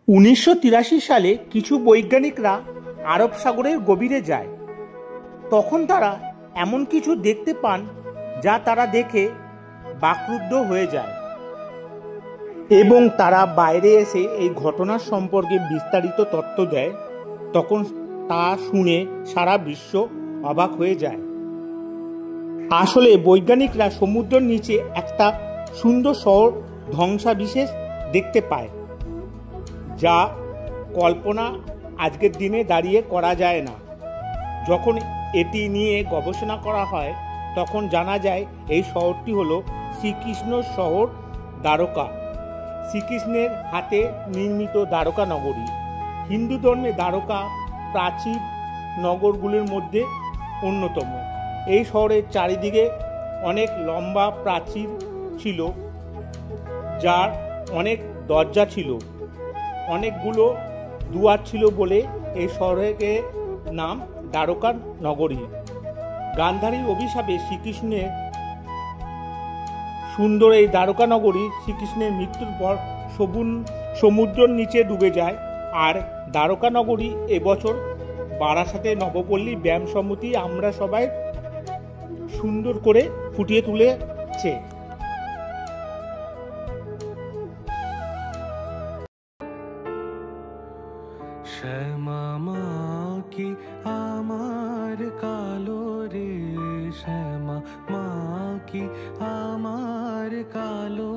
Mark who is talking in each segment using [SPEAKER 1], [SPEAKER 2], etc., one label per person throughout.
[SPEAKER 1] 1983 সালে কিছু বৈজ্ঞানিকরা আরব সাগরের গভীরে যায়। তখন তারা এমন কিছু দেখতে পান যা তারা দেখে বাকরুদ্ধ হয়ে যায় এবং তারা বাইরে এসে এই ঘটনার সম্পর্কে বিস্তারিত তথ্য দেয়। তখন তা শুনে সারা বিশ্ব অবাক হয়ে যায়। আসলে বৈজ্ঞানিকরা সমুদ্রের নিচে একটা সুন্দর শহর ধ্বংসাবশেষ দেখতে পায়, যা কল্পনা আজকের দিনে দাঁড়িয়ে করা যায় না। যখন এটি নিয়ে গবেষণা করা হয় তখন জানা যায় এই শহরটি হলো শ্রীকৃষ্ণর শহর দ্বারকা। শ্রীকৃষ্ণের হাতে নির্মিত দ্বারকা নগরী। হিন্দু ধর্মে দ্বারকা প্রাচীন নগরগুলির মধ্যে অন্যতম। এই শহরের চারিদিকে অনেক লম্বা প্রাচীর ছিল, যার অনেক দরজা ছিল, অনেকগুলো দুয়ার ছিল বলে এই শহরের নাম দ্বারকার নগরী। গান্ধারীর অভিশাপে শ্রীকৃষ্ণের সুন্দর এই দ্বারকা নগরী শ্রীকৃষ্ণের মৃত্যুর পর সমুদ্রের নিচে ডুবে যায়। আর দ্বারকা নগরী এবছর বারাসাতে নবপল্লী ব্যায়াম সমিতি আমরা সবাই সুন্দর করে ফুটিয়ে তুলেছে।
[SPEAKER 2] শ্যামা মা কি আমার কালো রে, শ্যামা মা কি আমার কালো,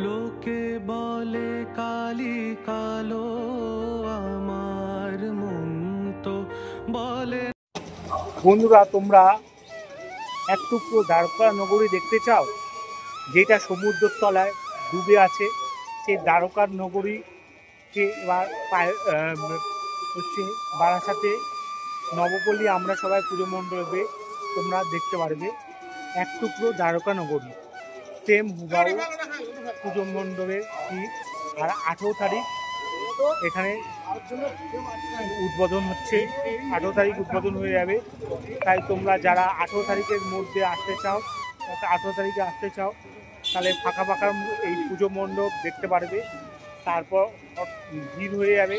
[SPEAKER 2] লোকে বলে কালি কালো, আমার মন তো বলে।
[SPEAKER 1] বন্ধুরা, তোমরা এক টুকরো দ্বারকা নগরী দেখতে চাও যেটা সমুদ্রের তলায় ডুবে আছে? সেই দ্বারকার নগরীকে এবার হচ্ছে বারাসাতে নবপল্লী আমরা সবাই পুজো মণ্ডপে তোমরা দেখতে পারবে। এক টুকরো দ্বারকা নগরী সেম হুবাহু পুজো মণ্ডপের ঠিক। আর 18 তারিখ এখানে উদ্বোধন হচ্ছে, 18 তারিখ উদ্বোধন হয়ে যাবে। তাই তোমরা যারা 18 তারিখের মধ্যে আসতে চাও, 18 তারিখে আসতে চাও, তাহলে ফাঁকা ফাঁকা এই পুজো মণ্ডপ দেখতে পারবে। তারপর ভিড় হয়ে যাবে,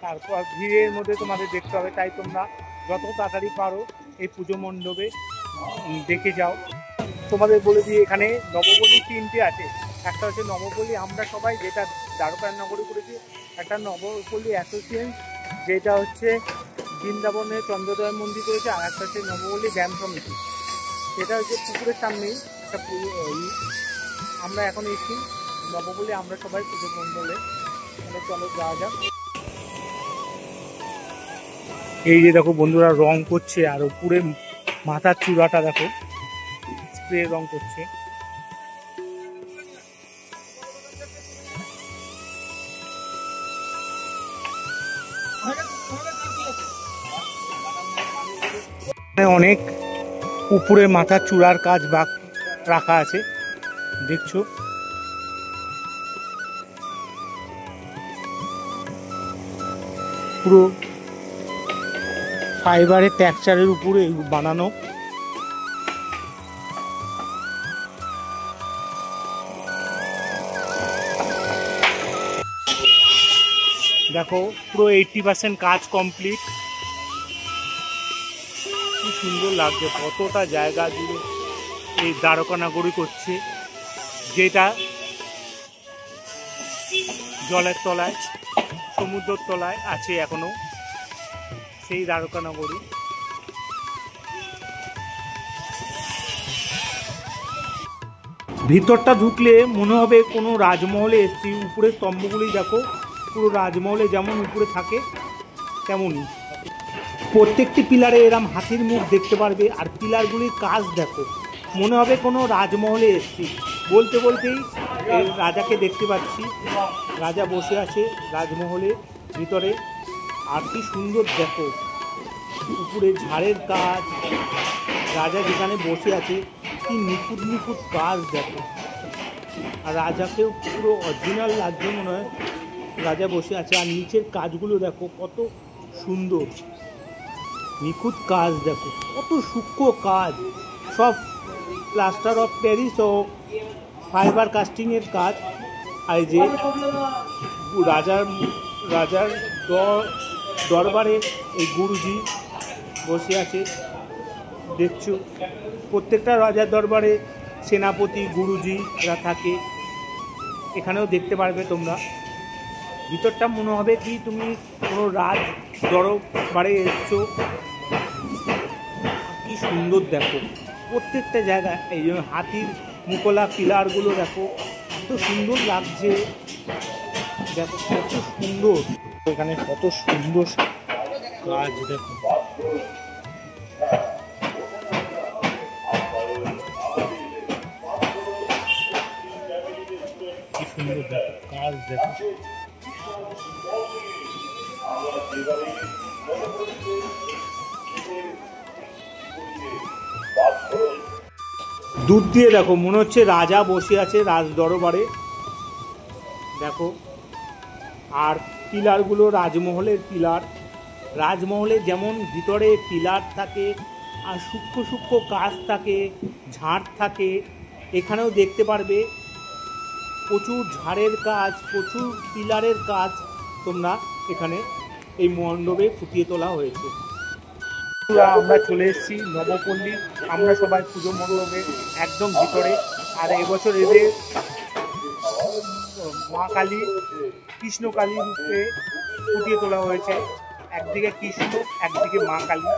[SPEAKER 1] তারপর ভিড়ের মধ্যে তোমাদের দেখতে হবে। তাই তোমরা যত তাড়াতাড়ি পারো এই পুজো মণ্ডপে দেখে যাও। তোমাদের বলে দিই, এখানে নবপল্লী 3টে আছে। একটা হচ্ছে নবপল্লী আমরা সবাই, যেটা দ্বারকা নগরী করেছি। একটা নবপল্লী অ্যাসোসিয়েশন, যেটা হচ্ছে বৃন্দাবনে চন্দ্রোদয় মন্দির করেছে। আর একটা হচ্ছে নবপল্লী ব্যায়াম সমিতি, সেটা হচ্ছে পুকুরের সামনেই একটা আমরা এখন এসেছি নবপল্লী আমরা সবাই পুজো মণ্ডলে। তাহলে চলো যাওয়া যাক। এই যে দেখো বন্ধুরা, রং করছে, আর উপরে মাথার চূড়াটা দেখো স্প্রে রং করছে। অনেক উপরে মাথার চূড়ার কাজ বাক রাখা আছে, দেখছো? পুরো ফাইবারের টেক্সচারের উপরে বানানো। দেখো পুরো 80% কাজ কমপ্লিট। কি সুন্দর লাগছে, কতটা জায়গা জুড়ে এই দ্বারকা নগরী করছে, যেটা জলের তলায় সমুদ্রের তলায় আছে এখনো সেই দ্বারকা নগরী। ভিতরটা ঢুকলে মনে হবে কোনো রাজমহলে এসছি। উপরে স্তম্ভগুলি দেখো, পুরো রাজমহলে যেমন উপরে থাকে তেমনই। প্রত্যেকটি পিলারে এরম হাতির মুখ দেখতে পারবে। আর পিলারগুলির কাজ দেখো, মনে হবে কোনো রাজমহলে এসছি। বলতে বলতেই রাজাকে দেখতে পাচ্ছি, রাজা বসে আছে রাজমহলের ভিতরে। আর কি সুন্দর দেখো, উপরে ঝাড়ের কাজ, রাজা যেখানে বসে আছে কি নিখুঁত নিখুঁত কাজ দেখো। আর রাজাকেও পুরো অরিজিনাল লাগছে, মনে হয় রাজা বসে আছে। আর নিচের কাজগুলো দেখো কত সুন্দর, নিখুঁত কাজ দেখো, কত সূক্ষ্ম কাজ। সব প্লাস্টার অফ প্যারিস ও ফাইবার কাস্টিংয়ের কাজ। আর এই যে রাজার রাজার দরবারে এই গুরুজি বসে আছে দেখছো। প্রত্যেকটা রাজার দরবারে সেনাপতি গুরুজিরা থাকে, এখানেও দেখতে পারবে তোমরা। ভিতরটা মনে হবে কি তুমি কোনো রাজ দরবারে এসছো। কি সুন্দর দেখো প্রত্যেকটা জায়গায়, এই জন্য হাতির মুকলা পিলারগুলো দেখো এত সুন্দর লাগছে। দেখো কত সুন্দর, এখানে কত সুন্দর কাজ দেখো। কি সুন্দর দেখো কাজ দেখো। দূর দিয়ে দেখো মনে হচ্ছে রাজা বসে আছে রাজ দরবারে দেখো। আর পিলারগুলো রাজমহলের পিলার। রাজমহলে যেমন ভিতরে পিলার থাকে আর সূক্ষ্ম সূক্ষ্ম কাজ থাকে, ঝাড় থাকে, এখানেও দেখতে পারবে প্রচুর ঝাড়ের কাজ, প্রচুর পিলারের কাজ তোমরা এখানে এই মণ্ডপে ফুটিয়ে তোলা হয়েছে। আমরা চলে এসেছি নবপল্লী, আমরা সবাই পুজো মণ্ডপে একদম ভিতরে। আর এবছর এদের মা কালী কৃষ্ণকালী রূপে ফুটিয়ে তোলা হয়েছে, একদিকে কৃষ্ণ একদিকে মা কালী।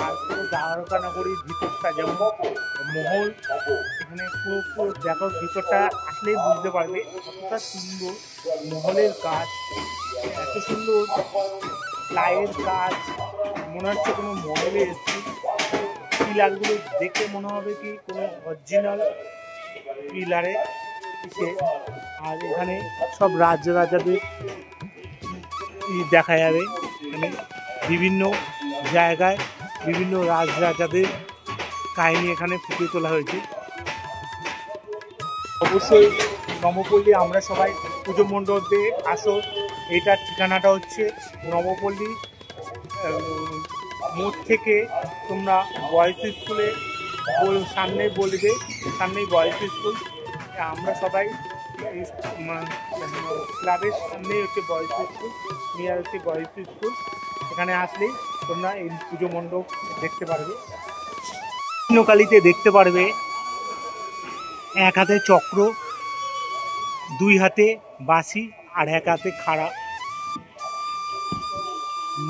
[SPEAKER 1] আর পুরো দ্বারকা নগরীর ভিতরটা যেমন মহল, এখানে পুরো দেখো ভিতরটা আসলেই বুঝতে পারবে কতটা সুন্দর মহলের কাজ, এত সুন্দর প্লাইয়ের কাজ, মনে হচ্ছে কোনো মহলে এসেছি। পিলারগুলো দেখে মনে হবে কি কোনো অরিজিনাল পিলারে এসে। আর এখানে সব রাজাদের দেখা যাবে, মানে বিভিন্ন জায়গায় বিভিন্ন রাজাদের কাহিনী এখানে ফুটিয়ে তোলা হয়েছে। অবশ্যই নবপল্লী আমরা সবাই পুজো মণ্ডপে আসো। এটার ঠিকানাটা হচ্ছে নবপল্লী মোড় থেকে তোমরা বয়েজ স্কুলে সামনে বলবে, সামনেই বয়েজ স্কুল। আমরা সবাই ক্লাবের সামনেই হচ্ছে বয়েজ স্কুল, নিয়ার হচ্ছে বয়েজ স্কুল। এখানে আসলেই তোমরা এই পুজো মণ্ডপ দেখতে পারবে। কৃষ্ণকালীতে দেখতে পারবে এক হাতে চক্র, দুই হাতে বাঁশি আর এক হাতে খাড়া।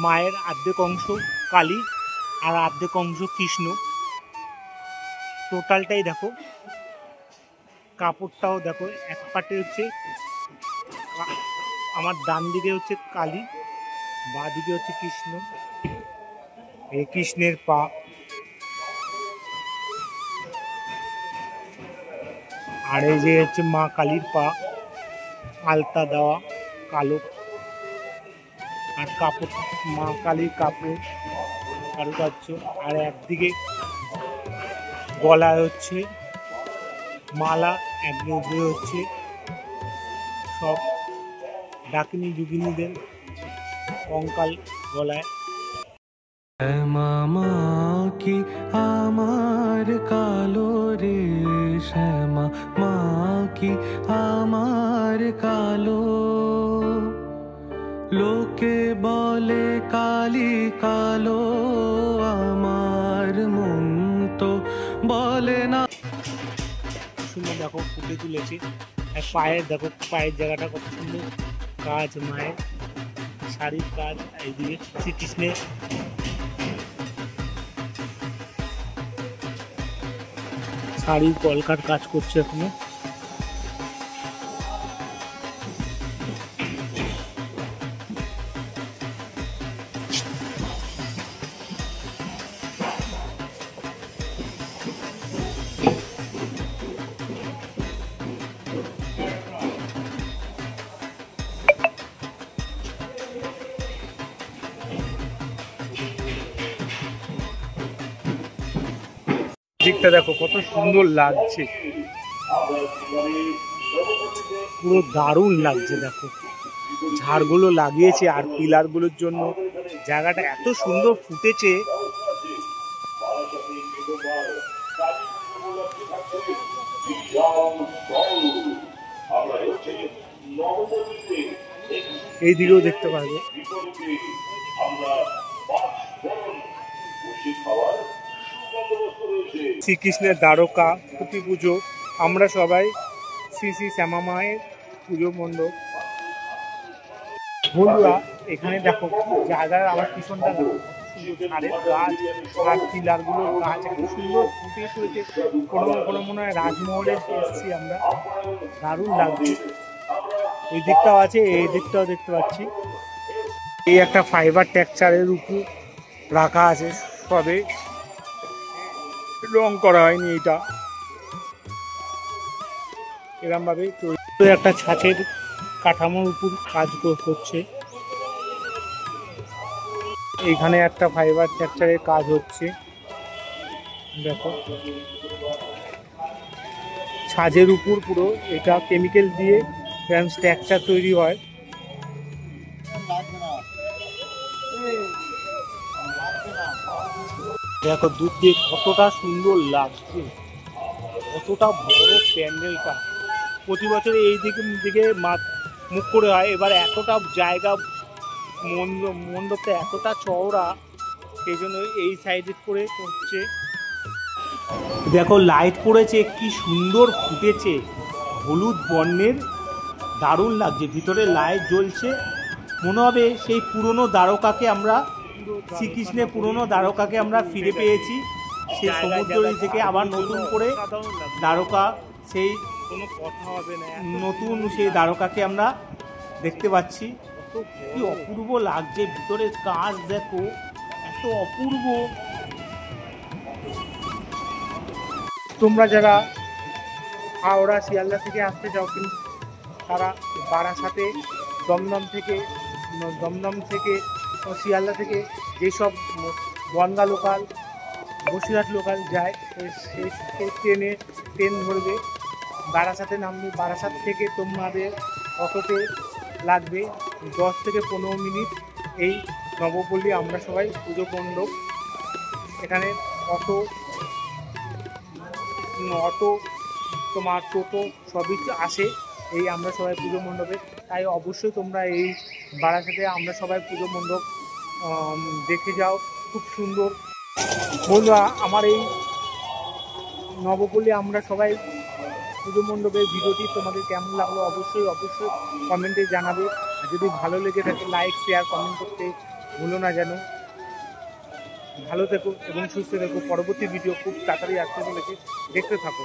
[SPEAKER 1] মায়ের অর্ধেক অংশ কালী আর অর্ধেক অংশ কৃষ্ণ। টোটালটাই দেখো, কাপড়টাও দেখো, এক পাটে হচ্ছে আমার ডান দিকে হচ্ছে কালী, বাঁ দিকে হচ্ছে কৃষ্ণ। এই কৃষ্ণের পা, আর এই যে হচ্ছে মা কালীর পা, আলতা দেওয়া কালো। আর কাপড় মা কালীর কাপড় কারুকার্য। আর একদিকে গলায় হচ্ছে মালা, একদিকে হচ্ছে সব ডাকিনী যুগিনীদের কঙ্কাল গলায়।
[SPEAKER 2] শ্যামা কি আমার কালো রে, শ্যামা মা কি আমার কালো। লোকে বলে কালী কালো, আমার মন তো বলে না।
[SPEAKER 1] সুন্দর দেখো ফুটে তুলেছে। আর পায়ের দেখো, পায়ের জায়গাটা কত সুন্দর কাজ, মায়ের শাড়ির কাজ। এইদিকে শ্রীকৃষ্ণের শাড়ির কলকার কাজ করছে এখনো। দিকটা দেখো কত সুন্দর লাগছে, পুরো দারুণ লাগছে। দেখো ঝাড়গুলো লাগিয়েছে আর পিলারগুলোর জন্য জায়গাটা এত সুন্দর ফুটেছে। আমরা এই দিকেও দেখতে পারবে। শ্রীকৃষ্ণের দ্বারকা খুঁটি পুজো, আমরা সবাই শ্রী শ্রী শ্যামা মায়ের পুজো মণ্ডপ। বন্ধুরা এখানে দেখো জায়গার আমার পিছনটা ঝাড়ের গাছ আর পিলারগুলোর গাছ এত সুন্দর ফুটে চলেছে, কোনো মনে হয় রাজমহলে এসেছি আমরা, দারুণ লাগছে। এই দিকটাও আছে, এই দিকটাও দেখতে পাচ্ছি। এই একটা ফাইবার টেক্সচারের উপর রাখা আছে, সবে রং করা হয়নি। এটা এরম ভাবে একটা ছাঁচের কাঠামোর উপর কাজ করছে। এখানে একটা ফাইবার টেক্সচারের কাজ হচ্ছে, দেখো ছাঁচের উপর পুরো এটা কেমিক্যাল দিয়ে স্ট্রাকচার তৈরি হয়। দেখো দূর দিয়ে কতটা সুন্দর লাগছে, কতটা বড় প্যান্ডেলটা। প্রতি বছর এই দিকে মুখ করে হয়, এবার এতটা জায়গা মণ্ডপটা এতটা চওড়া, সেই জন্য এই সাইডে করে করছে। দেখো লাইট পড়েছে, কি সুন্দর ফুটেছে, হলুদ বর্ণের, দারুণ লাগছে। ভিতরে লাইট জ্বলছে, মনে হবে সেই পুরনো দ্বারকাকে আমরা, শ্রীকৃষ্ণের পুরনো দ্বারকাকে আমরা ফিরে পেয়েছি। সেই সমুদ্র থেকে আবার নতুন করে দ্বারকা, সেই কোনো কথা হবে না, নতুন সেই দ্বারকাকে আমরা দেখতে পাচ্ছি। কি অপূর্ব লাগছে, ভিতরের কাজ দেখো এত অপূর্ব। তোমরা যারা হাওড়া শিয়ালদা থেকে আসতে চাও, কিন্তু তারা বারাসাতে দমদম থেকে শিয়ালদা থেকে যেসব বনগা লোকাল, বসিরহাট লোকাল যায়, সেই ট্রেন ধরবে, বারাসাতে নামবে। বারাসাত থেকে তোমাদের অটোতে লাগবে 10 থেকে 15 মিনিট। এই নবপল্লী আমরা সবাই পুজো মণ্ডপ, এখানে অটো তোমার টোটো সবই আসে এই আমরা সবাই পুজো মণ্ডপে। তাই অবশ্যই তোমরা এই বারাসাতে আমরা সবাই পুজো মণ্ডপ দেখে যাও, খুব সুন্দর। বন্ধুরা আমার এই নবপল্লী আমরা সবাই পুজো মণ্ডপের ভিডিওটি তোমাদের কেমন লাগলো অবশ্যই কমেন্টে জানাবে। আর যদি ভালো লেগে থাকে লাইক শেয়ার কমেন্ট করতে ভুলো না যেন। ভালো থেকো এবং সুস্থ থেকো। পরবর্তী ভিডিও খুব তাড়াতাড়ি আসতে চলেছে, দেখতে থাকো।